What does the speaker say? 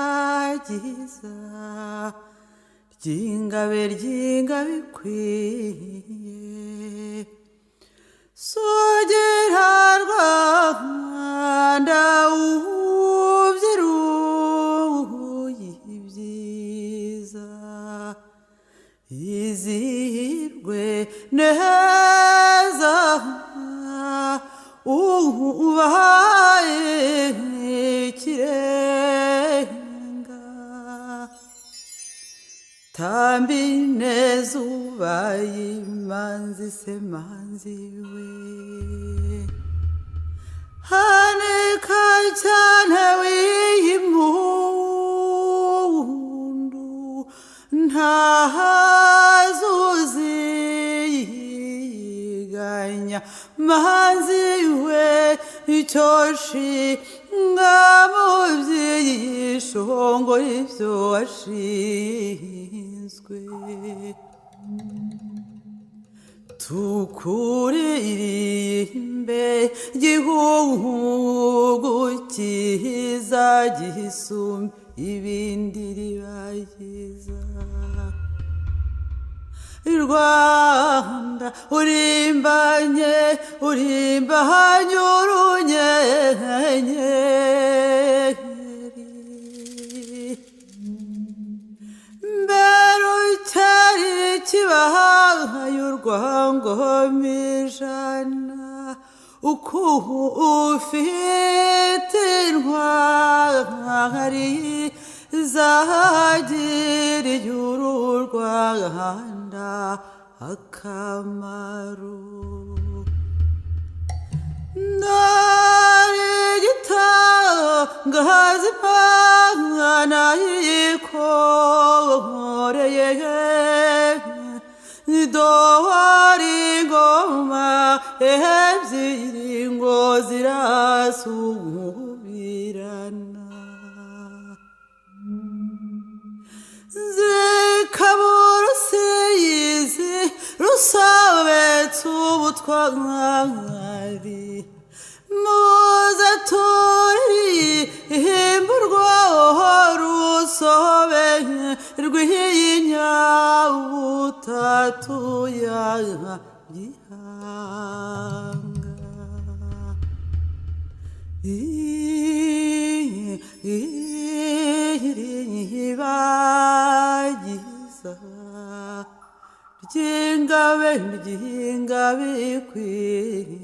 iribagiza ry'ingabe ikwiye sogera Rwanda ubyiruye ibyiza izihirwe neza ubahaye ikirenga tambi neza ubaye imanzi se manzi we haneka cyane w'impundu ntazuziganya manzi we icyoshi ngamubyishongo ibyo washinzwe tukuririmbe gihugu cyiza gisumba ibindi ribagiza Rwanda urimbanye urimbanye urunyenyeri mbere cyari kibahaye urwangomijana uko ufite intwari zagiriye uru Rwanda akamaro ndari gitangaza Imana yikoreye dore ingoma ebyiri ngo zirasubirana zikaburusizi rusobetse ubutwari muze turihimburwa rusobe rw'inyabutatu ya gihanga iribagiza ry'ingabe ikwiye